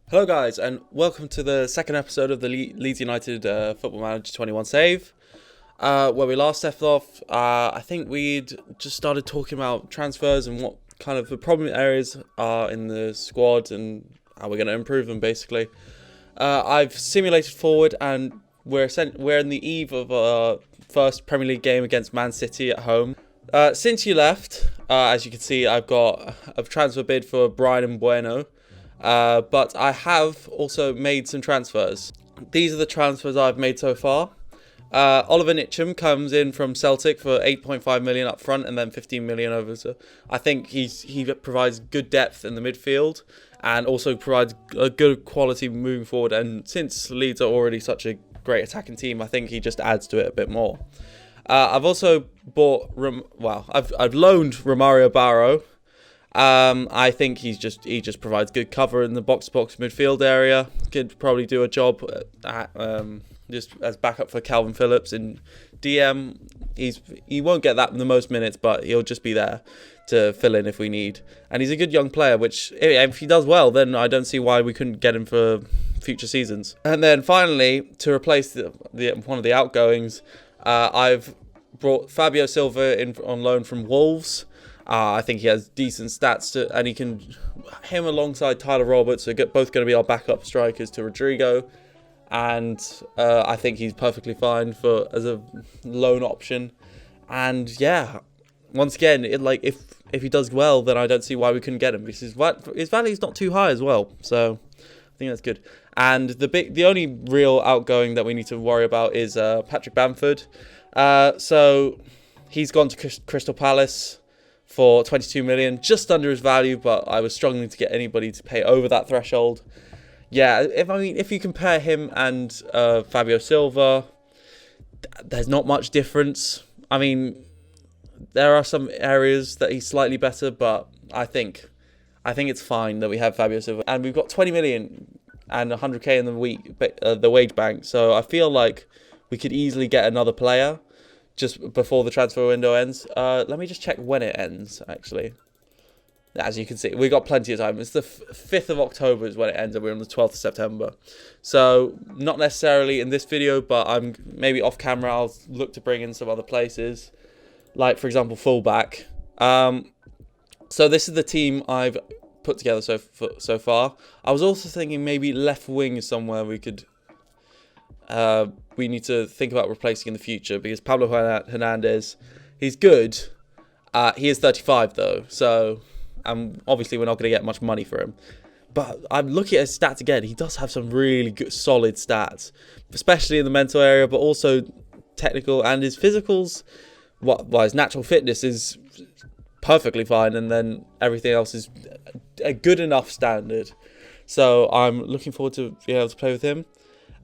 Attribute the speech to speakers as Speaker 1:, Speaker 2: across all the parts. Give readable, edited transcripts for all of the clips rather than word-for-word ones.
Speaker 1: Hello guys, and welcome to the second episode of the Leeds United Football Manager 21 save. Where we last left off, I think we'd just started talking about transfers and what kind of the problem areas are in the squad and how we're going to improve them, basically. I've simulated forward, and we're in the eve of our first Premier League game against Man City at home. Since you left, as you can see, I've got a transfer bid for Brian Bueno. But I have also made some transfers. These are the transfers I've made so far. Oliver Nitcham comes in from Celtic for 8.5 million up front and then 15 million over. So I think he provides good depth in the midfield and also provides a good quality moving forward. And since Leeds are already such a great attacking team, I think he just adds to it a bit more. I've also bought I've loaned Romario Barrow. I think he just provides good cover in the box-to-box midfield area. Could probably do a job just as backup for Calvin Phillips in DM. He won't get the most minutes, but he'll just be there to fill in if we need. And he's a good young player, which if he does well, then I don't see why we couldn't get him for future seasons. And then finally, to replace one of the outgoings, I've brought Fabio Silva in on loan from Wolves. I think he has decent stats and him alongside Tyler Roberts are both going to be our backup strikers to Rodrigo, and I think he's perfectly fine as a loan option. And yeah, once again, if he does well, then I don't see why we couldn't get him because his value is not too high as well. So I think that's good. And the only real outgoing that we need to worry about is Patrick Bamford. So he's gone to Crystal Palace for 22 million, just under his value, but I was struggling to get anybody to pay over that threshold. Yeah, if you compare him and Fabio Silva, there's not much difference. I mean, there are some areas that he's slightly better, but I think it's fine that we have Fabio Silva, and we've got 20 million and 100k in the wage bank. So I feel like we could easily get another player just before the transfer window ends. Let me just check when it ends, actually. As you can see, we've got plenty of time. It's the 5th of October is when it ends, and we're on the 12th of September. So, not necessarily in this video, but I'm maybe off camera, I'll look to bring in some other places. Like, for example, fullback. So this is the team I've put together so far. I was also thinking maybe left wing is somewhere we need to think about replacing in the future, because Pablo Hernandez, he's good. He is 35 though, so obviously we're not going to get much money for him. But I'm looking at his stats again. He does have some really good, solid stats, especially in the mental area, but also technical, and his physicals. His natural fitness is perfectly fine, and then everything else is a good enough standard. So I'm looking forward to being able to play with him.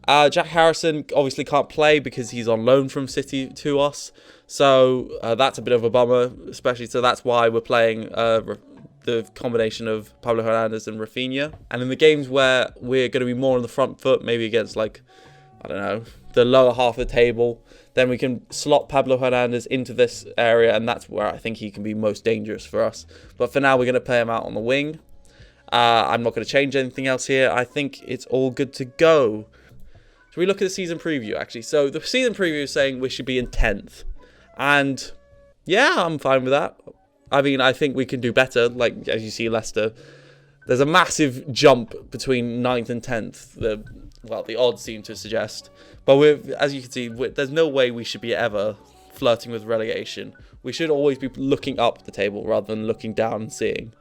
Speaker 1: Jack Harrison obviously can't play because he's on loan from City to us. So that's a bit of a bummer, especially. So that's why we're playing the combination of Pablo Hernandez and Rafinha. And in the games where we're going to be more on the front foot, maybe against the lower half of the table, then we can slot Pablo Hernandez into this area, and that's where I think he can be most dangerous for us. But for now, we're going to play him out on the wing. I'm not going to change anything else here. I think it's all good to go. So we look at the season preview, actually. So the season preview is saying we should be in 10th. And yeah, I'm fine with that. I mean, I think we can do better. Like, as you see, Leicester, there's a massive jump between 9th and 10th. The odds seem to suggest. But as you can see, there's no way we should be ever flirting with relegation. We should always be looking up the table rather than looking down and seeing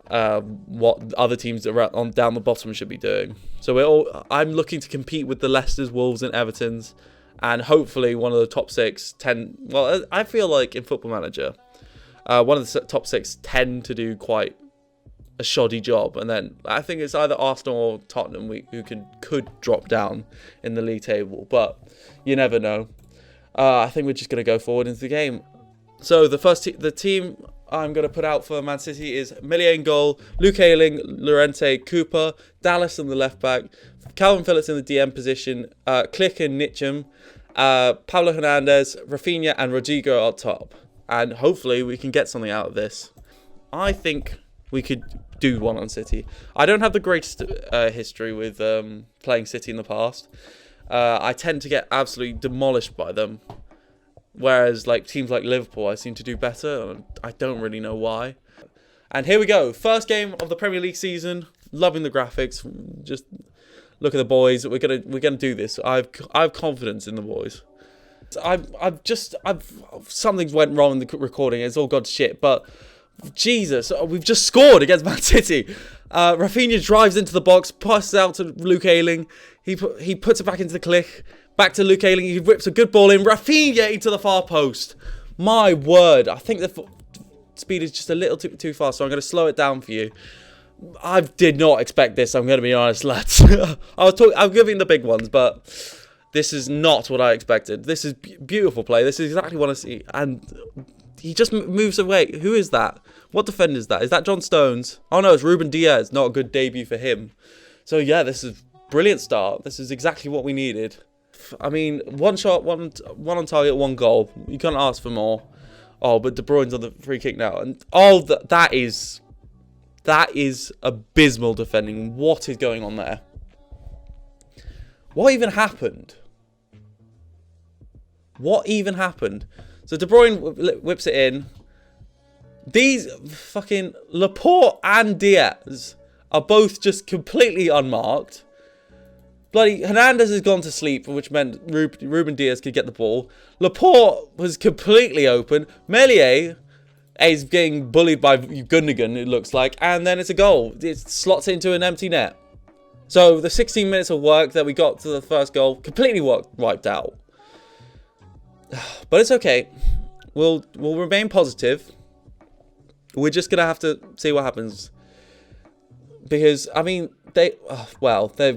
Speaker 1: what other teams down the bottom should be doing. So I'm looking to compete with the Leicesters, Wolves and Evertons, and hopefully one of the top 10. Well, I feel like in Football Manager, one of the top 6 tend to do quite a shoddy job, and then I think it's either Arsenal or Tottenham who could drop down in the league table, but you never know. I think we're just going to go forward into the game. So the team I'm going to put out for Man City is Millie in goal, Luke Ayling, Llorente, Cooper, Dallas on the left back, Calvin Phillips in the DM position, Click and Nitcham, Pablo Hernandez, Rafinha and Rodrigo up top. And hopefully we can get something out of this. I think we could do one on City. I don't have the greatest history with playing City in the past. I tend to get absolutely demolished by them. Whereas like teams like Liverpool, I seem to do better. I don't really know why. And here we go. First game of the Premier League season. Loving the graphics. Just look at the boys. We're gonna do this. I have confidence in the boys. Something's went wrong in the recording. It's all gone shit. But Jesus, we've just scored against Man City. Rafinha drives into the box, passes out to Luke Ayling. He puts it back into the click. Back to Luke Ayling. He whips a good ball in. Rafinha into the far post. My word. I think the speed is just a little too fast, so I'm going to slow it down for you. I did not expect this. I'm going to be honest, lads. I'm giving the big ones, but this is not what I expected. This is beautiful play. This is exactly what I see. And he just moves away. Who is that? What defender is that? Is that John Stones? Oh no, it's Ruben Diaz. Not a good debut for him. So yeah, this is a brilliant start. This is exactly what we needed. I mean, one shot, one on target, one goal. You can't ask for more. Oh, but De Bruyne's on the free kick now. And that is abysmal defending. What is going on there? What even happened? What even happened? So De Bruyne whips it in. These fucking Laporte and Diaz are both just completely unmarked. Bloody Hernandez has gone to sleep, which meant Ruben Diaz could get the ball. Laporte was completely open. Meslier is getting bullied by Gundogan, it looks like. And then it's a goal. It slots into an empty net. So the 16 minutes of work that we got to the first goal completely wiped out. But it's okay. We'll remain positive. We're just going to have to see what happens. Because, I mean, they're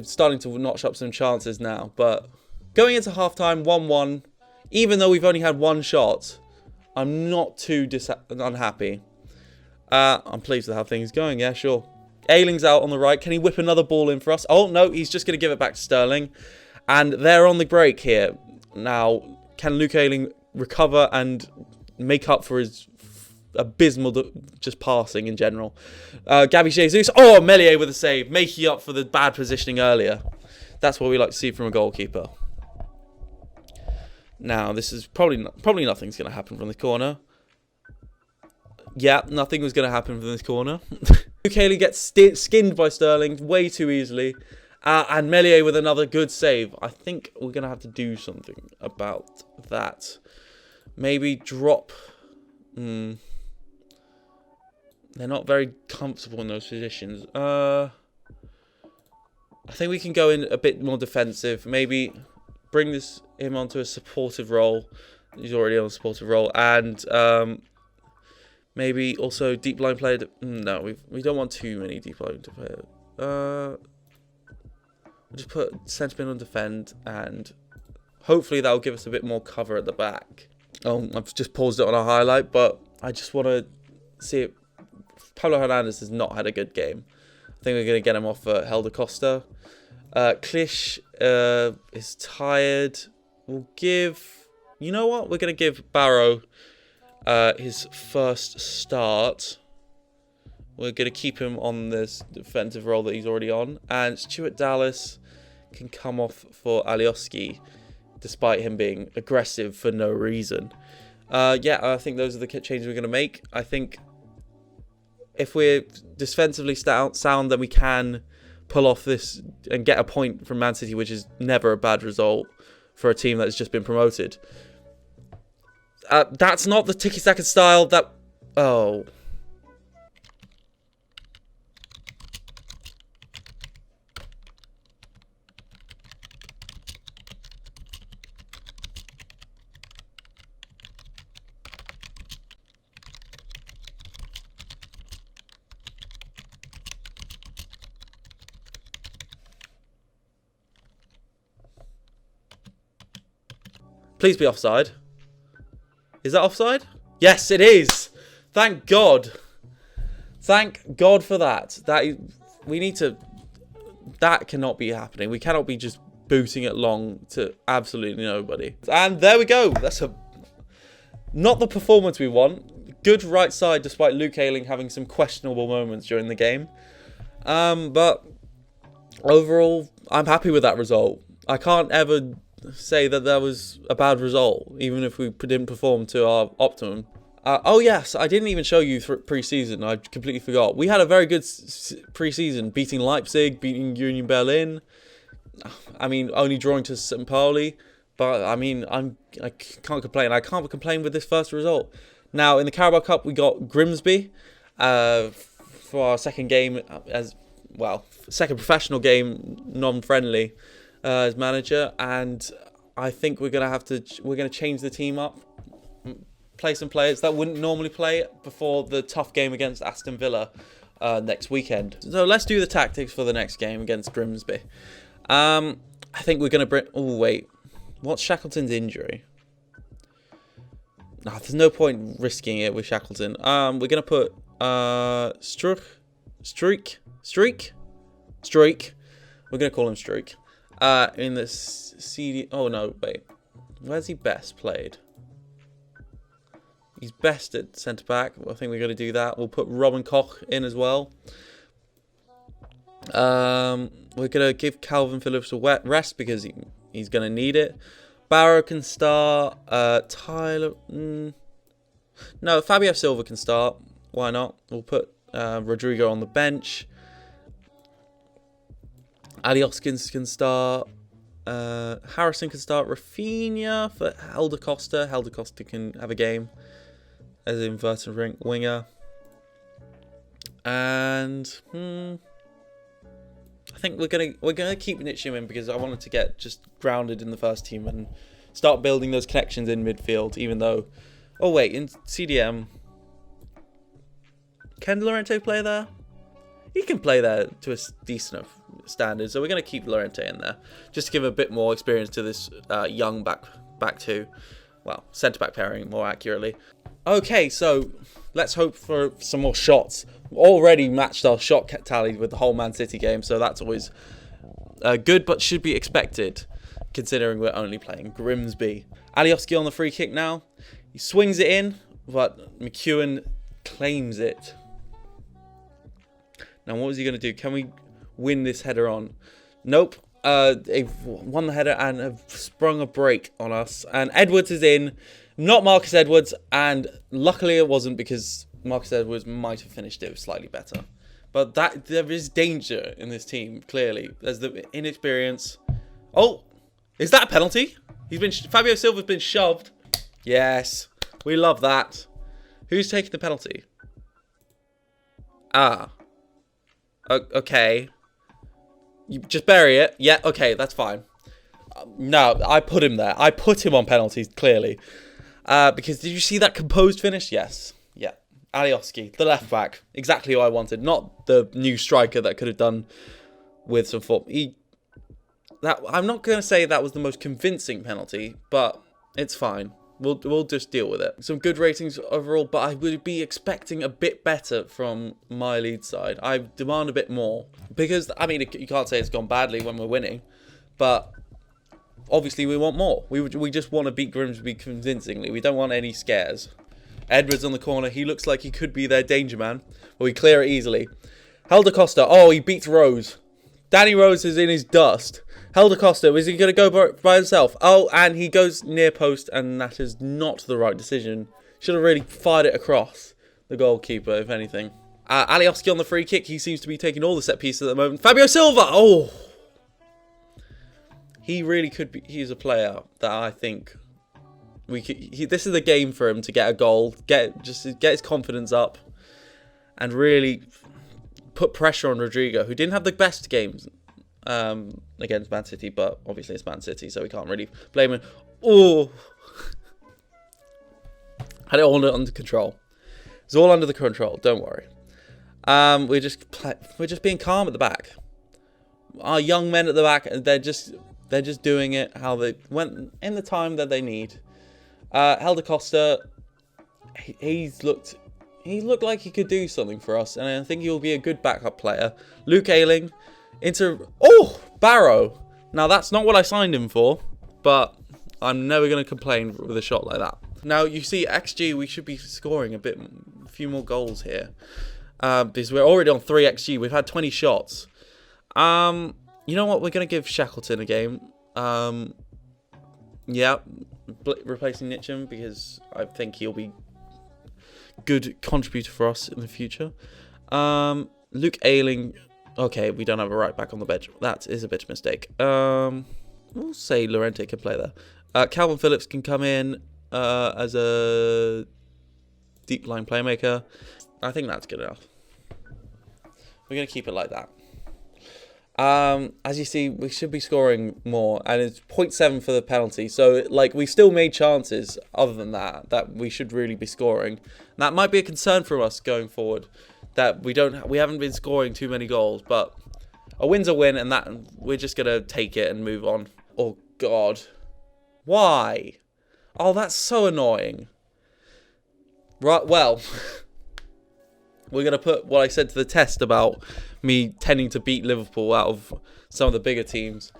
Speaker 1: starting to notch up some chances now. But going into halftime, 1-1, even though we've only had one shot, I'm not too unhappy. I'm pleased with how things are going, yeah, sure. Ayling's out on the right. Can he whip another ball in for us? Oh, no, he's just going to give it back to Sterling. And they're on the break here. Now, can Luke Ayling recover and make up for his abysmal just passing in general? Gabby Jesus. Oh, Meslier with a save, making up for the bad positioning earlier. That's what we like to see from a goalkeeper. Now, this is probably nothing's going to happen from the corner. Yeah, nothing was going to happen from this corner. Luke Ayling gets skinned by Sterling way too easily. And Meslier with another good save. I think we're going to have to do something about that. Maybe drop... They're not very comfortable in those positions. I think we can go in a bit more defensive. Maybe bring him onto a supportive role. He's already on a supportive role. And maybe also deep line player. No, we don't want too many deep line players. We'll just put centre mid on defend. And hopefully that will give us a bit more cover at the back. Oh, I've just paused it on a highlight. But I just want to see it. Pablo Hernandez has not had a good game. I think we're going to get him off Helder Costa. Klisch is tired. We'll give... You know what? We're going to give Barrow his first start. We're going to keep him on this defensive role that he's already on. And Stuart Dallas can come off for Alioski, despite him being aggressive for no reason. Yeah, I think those are the changes we're going to make. I think... if we're defensively sound, then we can pull off this and get a point from Man City, which is never a bad result for a team that's just been promoted. That's not the tiki-taka style that... Oh. Please be offside. Is that offside? Yes, it is. Thank God. Thank God for that. We need to... That cannot be happening. We cannot be just booting it long to absolutely nobody. And there we go. That's not the performance we want. good right side despite Luke Ayling having some questionable moments during the game. But overall, I'm happy with that result. I can't ever say that was a bad result, even if we didn't perform to our optimum. Oh yes, I didn't even show you pre-season. I completely forgot. We had a very good pre-season, beating Leipzig, beating Union Berlin. I mean, only drawing to St. Pauli, but I mean, I can't complain. I can't complain with this first result. Now in the Carabao Cup, we got Grimsby for our second game second professional game, non-friendly as manager, and I think we're gonna change the team up. Play some players that wouldn't normally play before the tough game against Aston Villa next weekend. So let's do the tactics for the next game against Grimsby. I think we're going to bring... Oh, wait. What's Shackleton's injury? No, there's no point risking it with Shackleton. We're going to put Streak. We're going to call him Streak. In the CD... Oh, no, wait. Where's he best played? He's best at centre-back. I think we're going to do that. We'll put Robin Koch in as well. We're going to give Calvin Phillips a wet rest because he's going to need it. Barrow can start. Tyler... No, Fabio Silva can start. Why not? We'll put Rodrigo on the bench. Alioskins can start. Harrison can start. Rafinha for Helder Costa. Helder Costa can have a game as an inverted winger. And I think we're gonna keep Nitschim in because I wanted to get just grounded in the first team and start building those connections in midfield. Even though, oh wait, in CDM, can Llorente play there? He can play there to a decent standard, so we're gonna keep Llorente in there just to give a bit more experience to this young back two. Well, centre-back pairing, more accurately. Okay, so let's hope for some more shots. Already matched our shot tally with the whole Man City game, so that's always good, but should be expected, considering we're only playing Grimsby. Alioski on the free kick now. He swings it in, but McEwen claims it. Now, what was he going to do? Can we win this header on? Nope. They've won the header and have sprung a break on us. And Edwards is in, not Marcus Edwards. And luckily it wasn't, because Marcus Edwards might have finished it slightly better. But there is danger in this team, clearly. There's the inexperience. Oh, is that a penalty? Fabio Silva's been shoved. Yes, we love that. Who's taking the penalty? Okay. You just bury it. Yeah, okay, that's fine. No, I put him there. I put him on penalties, clearly. Because did you see that composed finish? Yes. Yeah. Alioski, the left back. Exactly what I wanted. Not the new striker that could have done with some form. I'm not going to say that was the most convincing penalty, but it's fine. We'll just deal with it. Some good ratings overall, but I would be expecting a bit better from my Leeds side. I demand a bit more. Because, I mean, you can't say it's gone badly when we're winning, but obviously we want more. We just want to beat Grimsby convincingly. We don't want any scares. Edwards on the corner. He looks like he could be their danger man. But we clear it easily. Helder Costa. Oh, he beats Rose. Danny Rose is in his dust. Helder Costa, is he going to go by himself? Oh, and he goes near post, and that is not the right decision. Should have really fired it across the goalkeeper, if anything. Alioski on the free kick. He seems to be taking all the set pieces at the moment. Fabio Silva! Oh! He really could be. He's a player that I think this is the game for him to get a goal, get his confidence up, and really put pressure on Rodrigo, who didn't have the best games against Man City, but obviously it's Man City, so we can't really blame him. Oh, had it all under control. It's all under the control. Don't worry. We're just being calm at the back. Our young men at the back, they're just doing it how they went in the time that they need. Helder Costa, he looked like he could do something for us, and I think he'll be a good backup player. Luke Ayling Barrow. Now that's not what I signed him for, but I'm never going to complain with a shot like that. Now, you see, XG, we should be scoring a few more goals here. Because we're already on 3 XG. We've had 20 shots. You know what? We're going to give Shackleton a game. Yeah, replacing Nitcham, because I think he'll be good contributor for us in the future. Luke Ayling. Okay, we don't have a right back on the bench. That is a bit of a mistake. We'll say Llorente can play there. Calvin Phillips can come in as a deep line playmaker. I think that's good enough. We're going to keep it like that. As you see, we should be scoring more, and it's 0.7 for the penalty. So, like, we still made chances other than that we should really be scoring. And that might be a concern for us going forward, that we haven't been scoring too many goals, but a win's a win, and that we're just going to take it and move on. Oh, God. Why? Oh, that's so annoying. Right, well, we're going to put what I said to the test about me tending to beat Liverpool out of some of the bigger teams.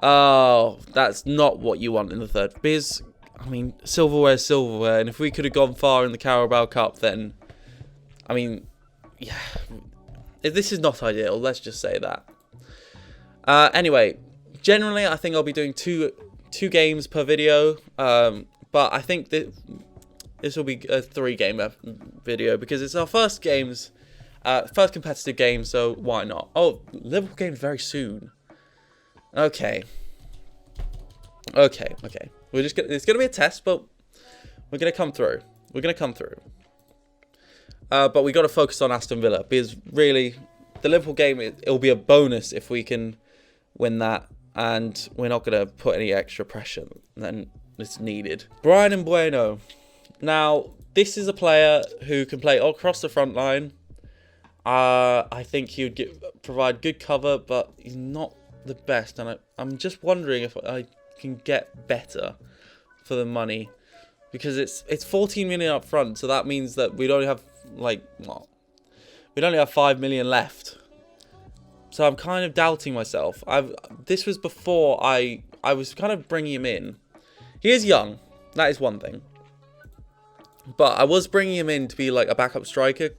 Speaker 1: Oh, that's not what you want in the third. Because, I mean, silverware is silverware, and if we could have gone far in the Carabao Cup, then, I mean, yeah, this is not ideal, let's just say that. Anyway, generally, I think I'll be doing two games per video, but I think that this will be a 3-game video, because it's our first competitive game, so why not? Oh, Liverpool game very soon. Okay. It's gonna be a test, but we're gonna come through. But we got to focus on Aston Villa, because really, the Liverpool game, it'll be a bonus if we can win that, and we're not gonna put any extra pressure than is needed. Brian Mbeumo. Now, this is a player who can play all across the front line. I think he would provide good cover, but he's not the best. And I'm just wondering if I can get better for the money, because it's 14 million up front, so that means that we'd only have we'd only have 5 million left. So I'm kind of doubting myself. This was before I was kind of bringing him in. He is young, that is one thing. But I was bringing him in to be like a backup striker,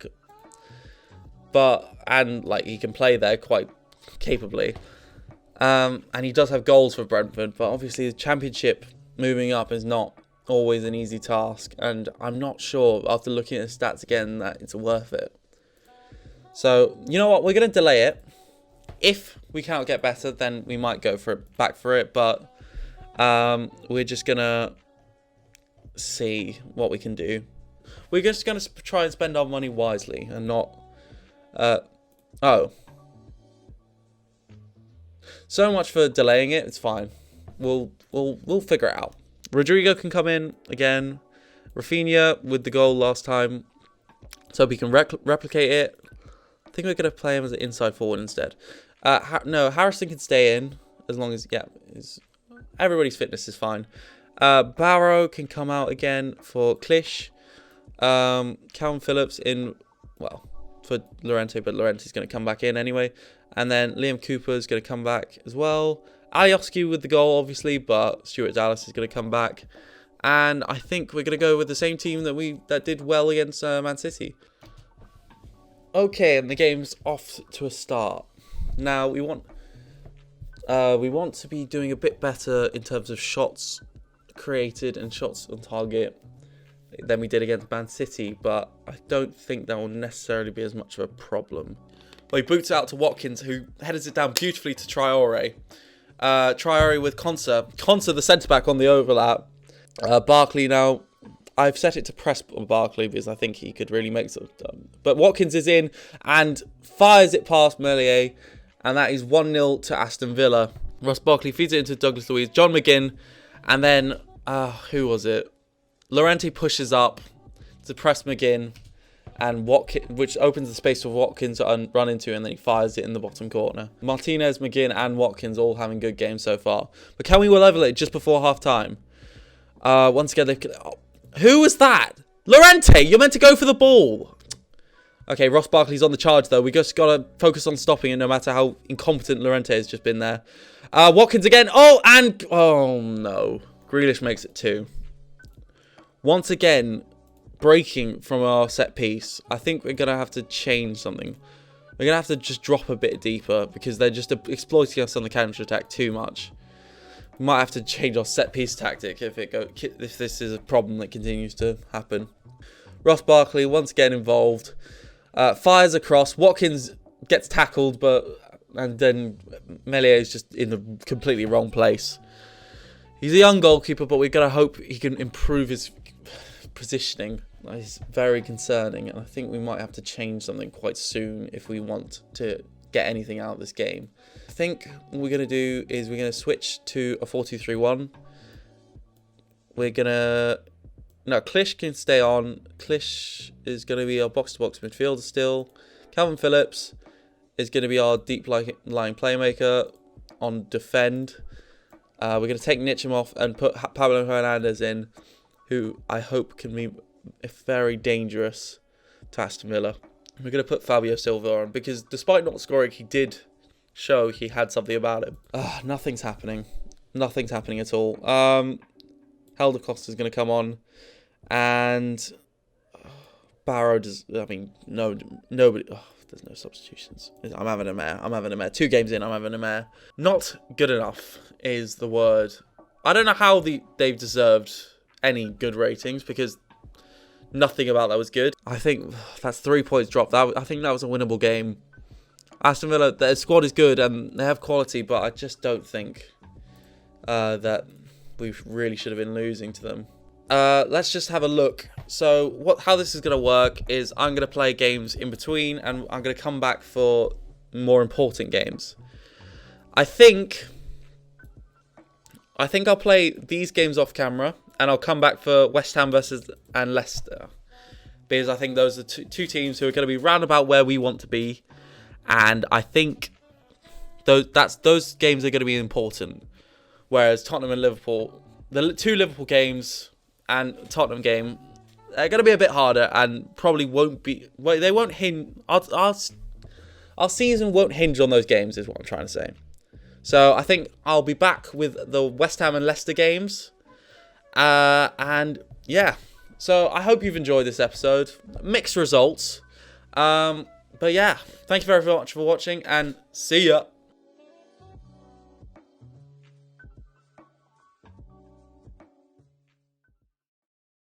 Speaker 1: and like he can play there quite capably, and he does have goals for Brentford. But obviously, the Championship moving up is not always an easy task, and I'm not sure after looking at the stats again that it's worth it. So you know what, we're gonna delay it. If we can't get better, then we might go back for it. But we're just gonna see what we can do. We're just going to try and spend our money wisely and not so much for delaying it. It's fine, we'll figure it out. Rodrigo can come in again. Rafinha with the goal last time, so we can replicate it. I think we're going to play him as an inside forward instead. No, Harrison can stay in as long as everybody's fitness is fine. Barrow can come out again for Klish. Calvin Phillips in, for Llorente, but Llorente's going to come back in anyway. And then Liam Cooper's going to come back as well. Alioski with the goal, obviously, but Stuart Dallas is going to come back. And I think we're going to go with the same team that did well against Man City. Okay, and the game's off to a start. Now we want to be doing a bit better in terms of shots created and shots on target than we did against Man City, but I don't think that will necessarily be as much of a problem. Well, he boots out to Watkins, who headers it down beautifully to Traore. Traore with Konsa the centre-back on the overlap. Barkley now, I've set it to press Barkley because I think he could really make something. But Watkins is in and fires it past Meslier, and that is 1-0 to Aston Villa. Ross Barkley feeds it into Douglas Luiz, John McGinn, and then, who was it? Llorente pushes up to press McGinn, and which opens the space for Watkins to run into, and then he fires it in the bottom corner. Martinez, McGinn, and Watkins all having good games so far. But can we level it just before half-time? Once again, who was that? Llorente, you're meant to go for the ball. Okay, Ross Barkley's on the charge, though. We just got to focus on stopping it, no matter how incompetent Llorente has just been there. Watkins again. Oh, no. Grealish makes it 2. once again breaking from our set piece. I think we're going to have to change something. We're going to have to just drop a bit deeper because they're just exploiting us on the counter-attack too much. We might have to change our set-piece tactic if this is a problem that continues to happen. Ross Barkley once again involved. Fires across. Watkins gets tackled, and then Meslier is just in the completely wrong place. He's a young goalkeeper, but we're going to hope he can improve his positioning. It's very concerning, and I think we might have to change something quite soon if we want to get anything out of this game. I think what we're going to do is we're going to switch to a 4-2-3-1. We're going to... No, Klish can stay on. Klish is going to be our box-to-box midfielder still. Calvin Phillips is going to be our deep-lying playmaker on defend. We're going to take Nitcham off and put Pablo Hernandez in, who I hope can be very dangerous to Aston Villa. We're going to put Fabio Silva on because despite not scoring, he did show he had something about him. Nothing's happening. Nothing's happening at all. Helder Costa is going to come on. And Barrow does... I mean, nobody... there's no substitutions. I'm having a mare. 2 games in, I'm having a mare. Not good enough is the word. I don't know how they've deserved any good ratings because nothing about that was good. I think that's 3 points dropped. I think that was a winnable game. Aston Villa, their squad is good and they have quality, but I just don't think that we really should have been losing to them. Let's just have a look. So how this is going to work is I'm going to play games in between and I'm going to come back for more important games. I think I'll play these games off camera and I'll come back for West Ham and Leicester. Because I think those are two teams who are going to be round about where we want to be. And I think those games are going to be important. Whereas Tottenham and Liverpool, the 2 Liverpool games and Tottenham game, they're going to be a bit harder and probably won't be... Well, they won't hinge... Our season won't hinge on those games is what I'm trying to say. So I think I'll be back with the West Ham and Leicester games. And yeah, so I hope you've enjoyed this episode. Mixed results. But yeah, thank you very much for watching and see ya.